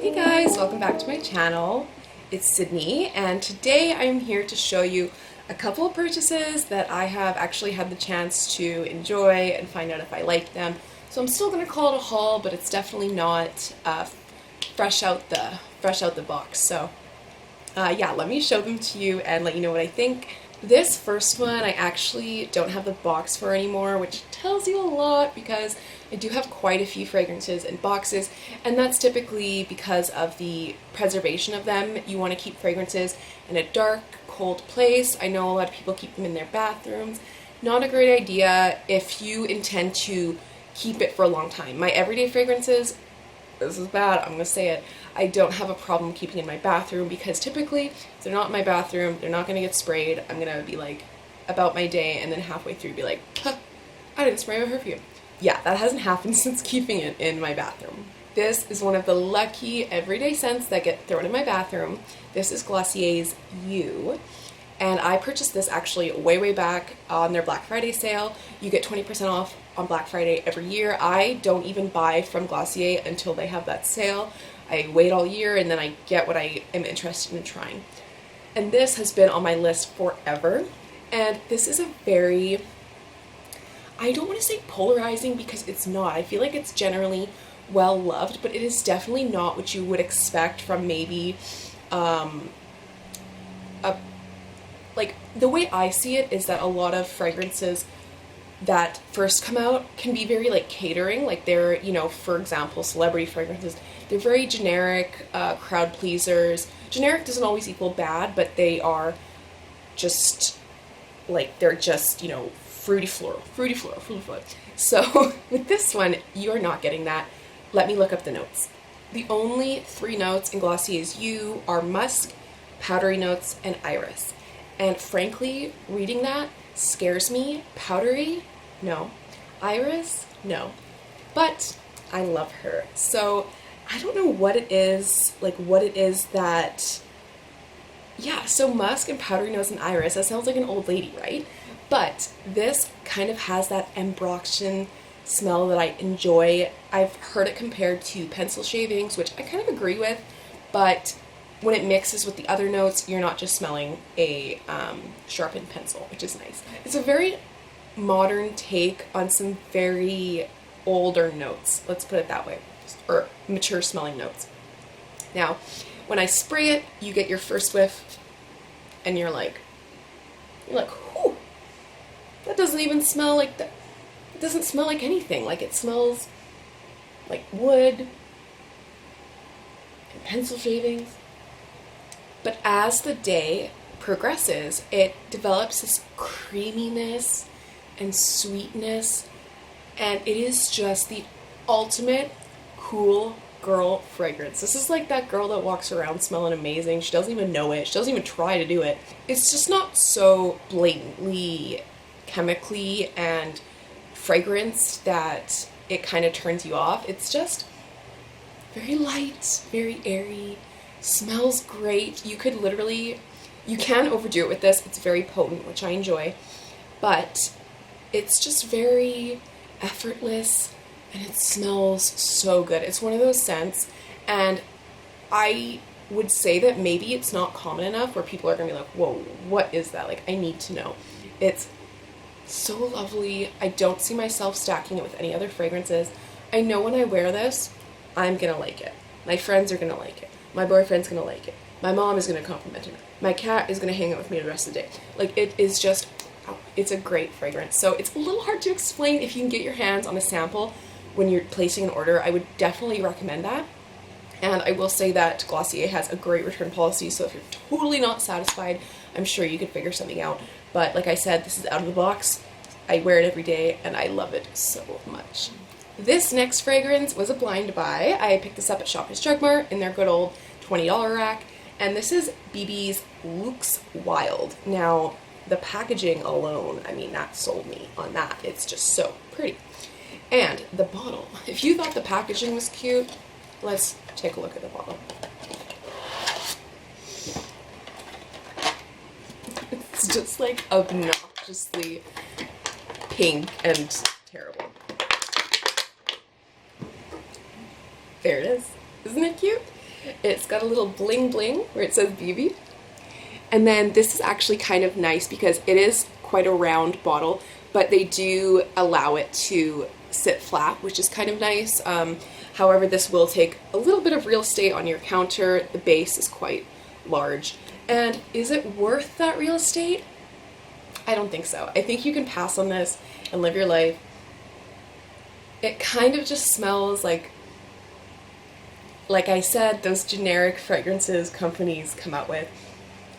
Hey guys, welcome back to my channel. It's Sydney, and today I'm here to show you a couple of purchases that I have actually had the chance to enjoy and find out if I like them. So I'm still going to call it a haul, but it's definitely not fresh out the box. So yeah, let me show them to you and let you know what I think. This first one I actually don't have the box for anymore, which tells you a lot because I do have quite a few fragrances in boxes, and that's typically because of the preservation of them. You want to keep fragrances in a dark, cold place. I know a lot of people keep them in their bathrooms. Not a great idea if you intend to keep it for a long time. My everyday fragrances, this is bad, I'm gonna say it, I don't have a problem keeping in my bathroom because typically if they're not in my bathroom, they're not gonna get sprayed. I'm gonna be like about my day and then halfway through be like, huh, I didn't spray my perfume. Yeah, that hasn't happened since keeping it in my bathroom. This is one of the lucky everyday scents that get thrown in my bathroom. This is Glossier's U. And I purchased this actually way back on their Black Friday sale. You get 20% off on Black Friday every year. I don't even buy from Glossier until they have that sale. I wait all year and then I get what I am interested in trying. And this has been on my list forever. And this is a very, I don't want to say polarizing because it's not. I feel like it's generally well loved, but it is definitely not what you would expect from maybe like the way I see it is that a lot of fragrances that first come out can be very like catering, like they're, you know, for example, celebrity fragrances, they're very generic, crowd pleasers. Generic doesn't always equal bad, but they are just like, they're just, you know, fruity floral. So with this one, you're not getting that. Let me look up the notes. The only 3 notes in Glossier's U are musk, powdery notes, and iris. And frankly, reading that scares me. Powdery? No. Iris? No. But I love her. So I don't know what it is, that, yeah, so musk and powdery notes and iris, that sounds like an old lady, right? But this kind of has that ambroxan smell that I enjoy. I've heard it compared to pencil shavings, which I kind of agree with, but when it mixes with the other notes, you're not just smelling a sharpened pencil, which is nice. It's a very modern take on some very older notes, let's put it that way, or mature smelling notes. Now, when I spray it, you get your first whiff, and you're like, whew, that doesn't even smell like that. It doesn't smell like anything. Like, it smells like wood and pencil shavings. But as the day progresses, it develops this creaminess and sweetness, and it is just the ultimate cool girl fragrance. This is like that girl that walks around smelling amazing. She doesn't even know it. She doesn't even try to do it. It's just not so blatantly chemically and fragrance that it kind of turns you off. It's just very light, very airy, smells great. You could literally, you can overdo it with this. It's very potent, which I enjoy, but it's just very effortless and it smells so good. It's one of those scents, and I would say that maybe it's not common enough where people are gonna be like, whoa, what is that? Like, I need to know. It's so lovely. I don't see myself stacking it with any other fragrances. I know when I wear this, I'm gonna like it. My friends are gonna like it. My boyfriend's gonna like it. My mom is gonna compliment it. My cat is gonna hang out with me the rest of the day. Like, it is just, it's a great fragrance. So it's a little hard to explain. If you can get your hands on a sample when you're placing an order, I would definitely recommend that. And I will say that Glossier has a great return policy, so if you're totally not satisfied, I'm sure you could figure something out. But like I said, this is out of the box. I wear it every day, and I love it so much. This next fragrance was a blind buy. I picked this up at Shoppers Drug Mart in their good old $20 rack, and this is BB's Luxe Wild. Now, the packaging alone, I mean, that sold me on that. It's just so pretty. And the bottle, if you thought the packaging was cute, let's take a look at the bottle. It's just like obnoxiously pink and terrible. There it is. Isn't it cute? It's got a little bling bling where it says BB. And then this is actually kind of nice because it is quite a round bottle, but they do allow it to sit flat, which is kind of nice. However, this will take a little bit of real estate on your counter. The base is quite large. And is it worth that real estate? I don't think so. I think you can pass on this and live your life. It kind of just smells like I said, those generic fragrances companies come out with.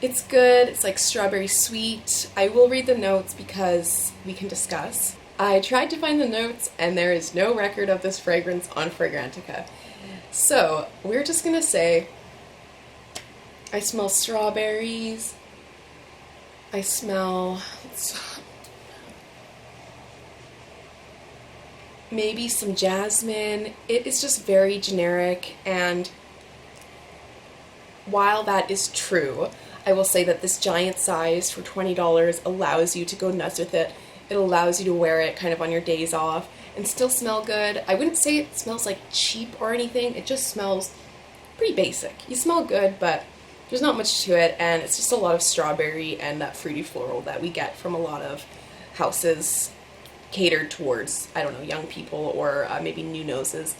It's good. It's like strawberry sweet. I will read the notes because we can discuss. I tried to find the notes and there is no record of this fragrance on Fragrantica. So we're just gonna say, I smell strawberries. I smell maybe some jasmine. It is just very generic, and while that is true, I will say that this giant size for $20 allows you to go nuts with it. It allows you to wear it kind of on your days off and still smell good. I wouldn't say it smells like cheap or anything. It just smells pretty basic. You smell good, but there's not much to it, and it's just a lot of strawberry and that fruity floral that we get from a lot of houses catered towards, I don't know, young people or maybe new noses.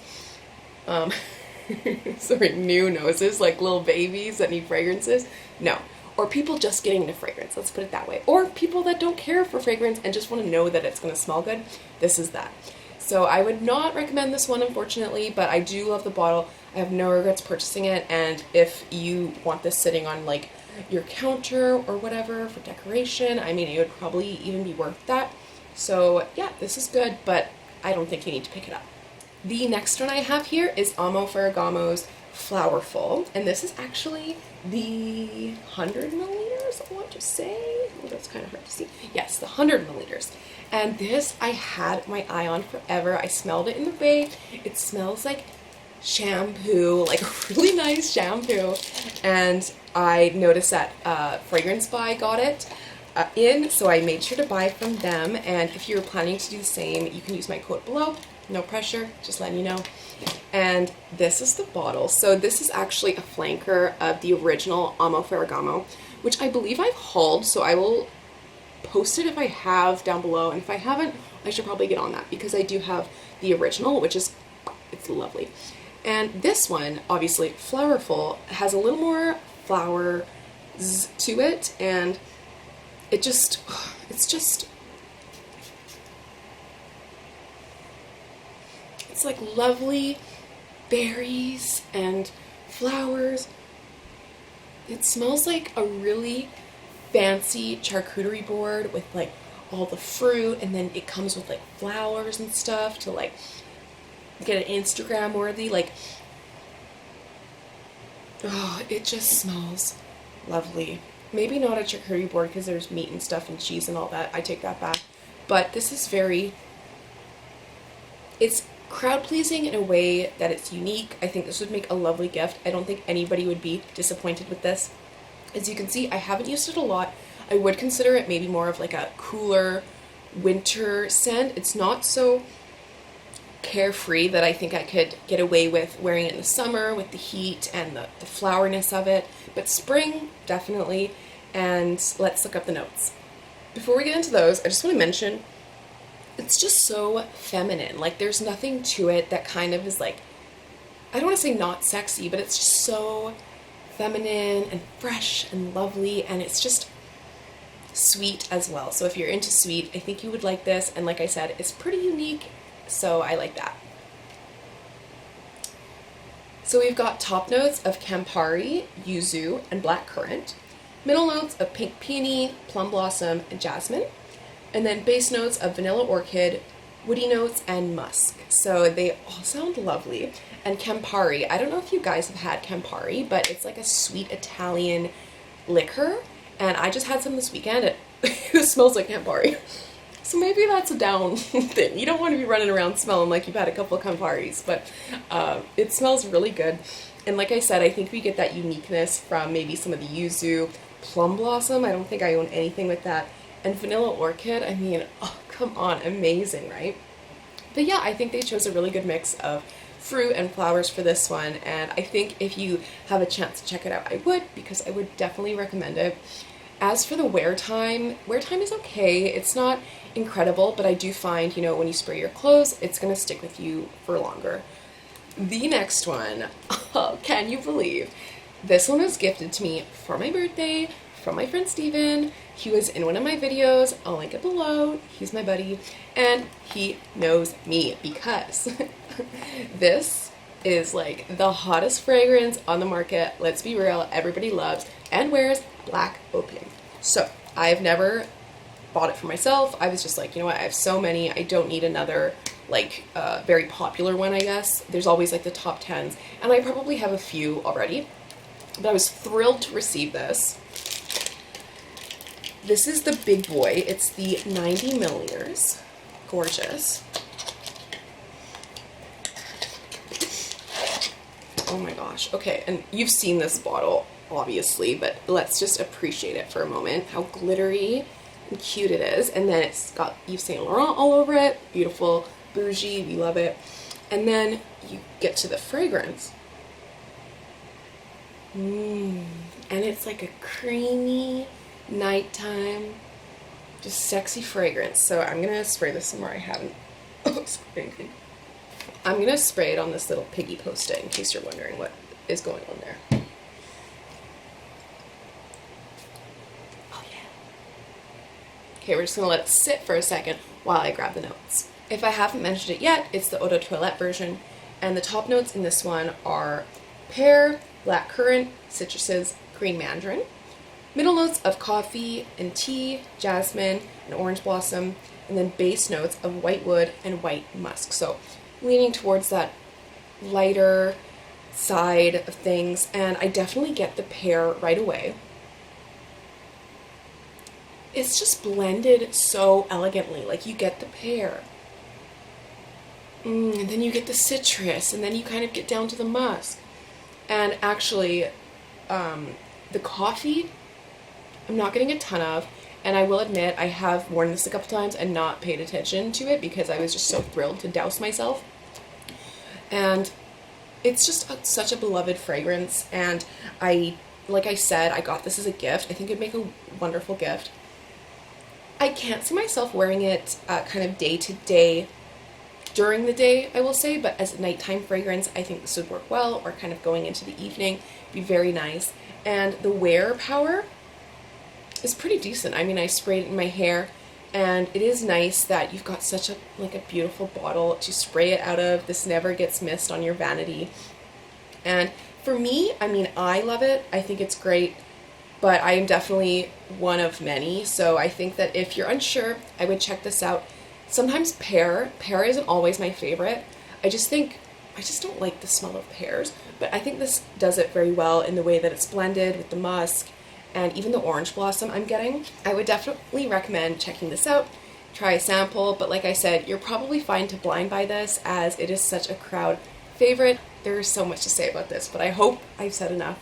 Sorry, new noses, like little babies that need fragrances. No. Or people just getting into fragrance, let's put it that way. Or people that don't care for fragrance and just want to know that it's going to smell good. This is that. So I would not recommend this one, unfortunately, but I do love the bottle. I have no regrets purchasing it, and if you want this sitting on like your counter or whatever for decoration, I mean, it would probably even be worth that. So yeah, this is good, but I don't think you need to pick it up. The next one I have here is Amo Ferragamo's Flowerful, and this is actually the 100 milliliters, I want to say. Oh, that's kind of hard to see. Yes, the 100 milliliters. And this I had my eye on forever. I smelled it in the bay. It smells like shampoo, like really nice shampoo. And I noticed that Fragrance Buy got it in, so I made sure to buy from them. And if you're planning to do the same, you can use my code below. No pressure, just letting you know. And this is the bottle. So this is actually a flanker of the original Amo Ferragamo, which I believe I've hauled, so I will post it if I have down below, and if I haven't, I should probably get on that because I do have the original, which is, it's lovely. And this one, obviously Flowerful, has a little more flowers to it, and it's like lovely berries and flowers. It smells like a really fancy charcuterie board with like all the fruit, and then it comes with like flowers and stuff to like get it Instagram worthy. Like, oh, it just smells lovely. Maybe not a charcuterie board because there's meat and stuff and cheese and all that. I take that back. But this is it's crowd pleasing in a way that it's unique. I think this would make a lovely gift. I don't think anybody would be disappointed with this. As you can see, I haven't used it a lot. I would consider it maybe more of like a cooler winter scent. It's not so carefree that I think I could get away with wearing it in the summer with the heat and the floweriness of it. But spring, definitely. And let's look up the notes. Before we get into those, I just want to mention, it's just so feminine. Like, there's nothing to it that kind of is like, I don't want to say not sexy, but it's just so feminine and fresh and lovely, and it's just sweet as well. So if you're into sweet, I think you would like this, and like I said, it's pretty unique, so I like that. So we've got top notes of Campari, Yuzu, and blackcurrant, middle notes of pink peony, plum blossom, and jasmine, and then base notes of vanilla orchid, woody notes, and musk. So they all sound lovely. And Campari, I don't know if you guys have had Campari, but it's like a sweet Italian liquor, and I just had some this weekend. It smells like Campari. So maybe that's a down thing. You don't want to be running around smelling like you've had a couple of Camparis, but it smells really good. And like I said, I think we get that uniqueness from maybe some of the Yuzu, plum blossom. I don't think I own anything with that. And vanilla orchid, I mean, oh, come on, amazing, right? But yeah, I think they chose a really good mix of fruit and flowers for this one, and I think if you have a chance to check it out, I would, because I would definitely recommend it. As for the wear time is okay. It's not incredible, but I do find, you know, when you spray your clothes, it's gonna stick with you for longer. The next one, oh, can you believe? This one was gifted to me for my birthday from my friend Steven. He was in one of my videos, I'll link it below, he's my buddy, and he knows me because this is like the hottest fragrance on the market. Let's be real, everybody loves and wears black opium. So I've never bought it for myself. I was just like, you know what, I have so many, I don't need another like very popular one, I guess. There's always like the top 10s, and I probably have a few already, but I was thrilled to receive this. This is the big boy. It's the 90 milliliters. Gorgeous. Oh my gosh. Okay, and you've seen this bottle, obviously, but let's just appreciate it for a moment. How glittery and cute it is. And then it's got Yves Saint Laurent all over it. Beautiful, bougie, we love it. And then you get to the fragrance. And it's like a creamy, nighttime, just sexy fragrance. So I'm gonna spray this somewhere I haven't sprayed. I'm gonna spray it on this little piggy post-it in case you're wondering what is going on there. Oh yeah. Okay, we're just gonna let it sit for a second while I grab the notes. If I haven't mentioned it yet, it's the Eau de Toilette version, and the top notes in this one are pear, black currant, citruses, green mandarin. Middle notes of coffee and tea, jasmine, and orange blossom, and then base notes of white wood and white musk. So leaning towards that lighter side of things, and I definitely get the pear right away. It's just blended so elegantly. Like, you get the pear, and then you get the citrus, and then you kind of get down to the musk. And actually, the coffee, I'm not getting a ton of, and I will admit I have worn this a couple times and not paid attention to it because I was just so thrilled to douse myself. And it's just such a beloved fragrance, and like I said, I got this as a gift. I think it'd make a wonderful gift. I can't see myself wearing it kind of day to day during the day, I will say, but as a nighttime fragrance, I think this would work well, or kind of going into the evening, be very nice. And the wear power is pretty decent. I mean, I sprayed it in my hair, and it is nice that you've got such a beautiful bottle to spray it out of. This never gets missed on your vanity. And for me, I mean, I love it. I think it's great, but I am definitely one of many. So I think that if you're unsure, I would check this out. Sometimes pear isn't always my favorite. I just don't like the smell of pears, but I think this does it very well in the way that it's blended with the musk and even the orange blossom I'm getting. I would definitely recommend checking this out. Try a sample, but like I said, you're probably fine to blind buy this as it is such a crowd favorite. There's so much to say about this, but I hope I've said enough.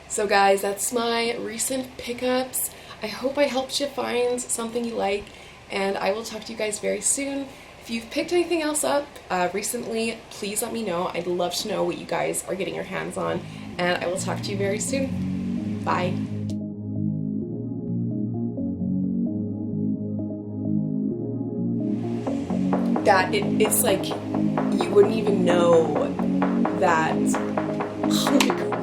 So guys, that's my recent pickups. I hope I helped you find something you like, and I will talk to you guys very soon. If you've picked anything else up recently, please let me know. I'd love to know what you guys are getting your hands on, and I will talk to you very soon. Bye. That it's like you wouldn't even know that. Oh my God.